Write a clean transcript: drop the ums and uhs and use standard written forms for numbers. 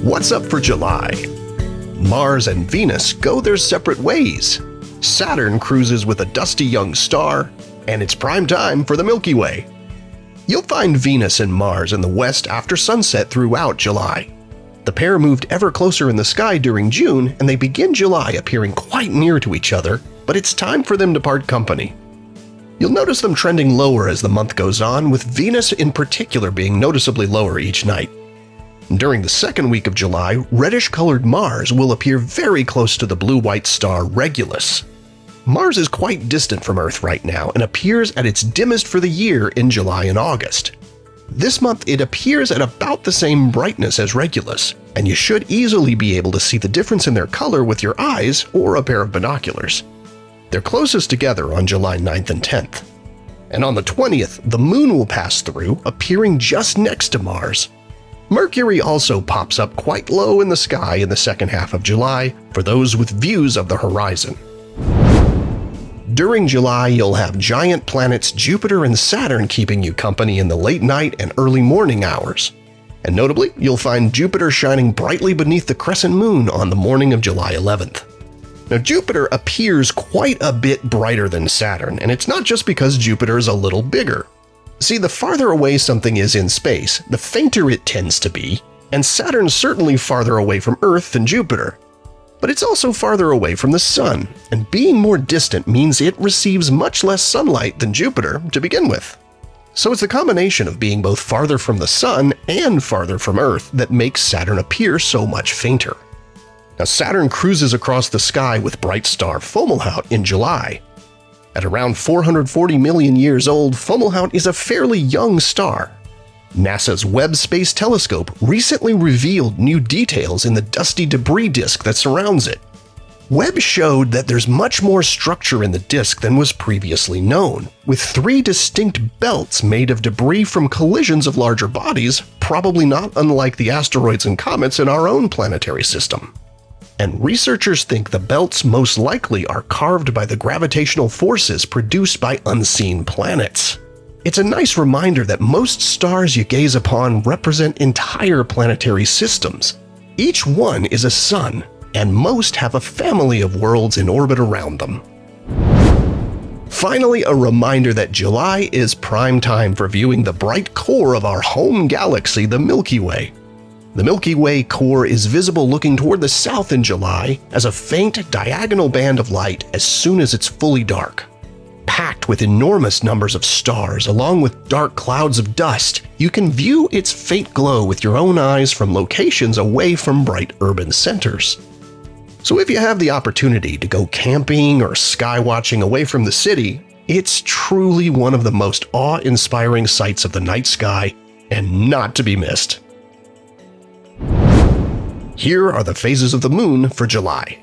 What's up for July? Mars and Venus go their separate ways. Saturn cruises with a dusty young star, and it's prime time for the Milky Way. You'll find Venus and Mars in the west after sunset throughout July. The pair moved ever closer in the sky during June, and they begin July appearing quite near to each other, but it's time for them to part company. You'll notice them trending lower as the month goes on, with Venus in particular being noticeably lower each night. During the second week of July, reddish-colored Mars will appear very close to the blue-white star Regulus. Mars is quite distant from Earth right now and appears at its dimmest for the year in July and August. This month it appears at about the same brightness as Regulus, and you should easily be able to see the difference in their color with your eyes or a pair of binoculars. They're closest together on July 9th and 10th. And on the 20th, the Moon will pass through, appearing just next to Mars. Mercury also pops up quite low in the sky in the second half of July for those with views of the horizon. During July, you'll have giant planets Jupiter and Saturn keeping you company in the late night and early morning hours. And notably, you'll find Jupiter shining brightly beneath the crescent moon on the morning of July 11th. Now, Jupiter appears quite a bit brighter than Saturn, and it's not just because Jupiter is a little bigger. See, the farther away something is in space, the fainter it tends to be, and Saturn's certainly farther away from Earth than Jupiter. But it's also farther away from the Sun, and being more distant means it receives much less sunlight than Jupiter to begin with. So it's the combination of being both farther from the Sun and farther from Earth that makes Saturn appear so much fainter. Now, Saturn cruises across the sky with bright star Fomalhaut in July. At around 440 million years old, Fomalhaut is a fairly young star. NASA's Webb Space Telescope recently revealed new details in the dusty debris disk that surrounds it. Webb showed that there's much more structure in the disk than was previously known, with 3 distinct belts made of debris from collisions of larger bodies, probably not unlike the asteroids and comets in our own planetary system. And researchers think the belts most likely are carved by the gravitational forces produced by unseen planets. It's a nice reminder that most stars you gaze upon represent entire planetary systems. Each one is a sun, and most have a family of worlds in orbit around them. Finally, a reminder that July is prime time for viewing the bright core of our home galaxy, the Milky Way. The Milky Way core is visible looking toward the south in July as a faint diagonal band of light as soon as it's fully dark. Packed with enormous numbers of stars along with dark clouds of dust, you can view its faint glow with your own eyes from locations away from bright urban centers. So if you have the opportunity to go camping or skywatching away from the city, it's truly one of the most awe-inspiring sights of the night sky and not to be missed. Here are the phases of the moon for July.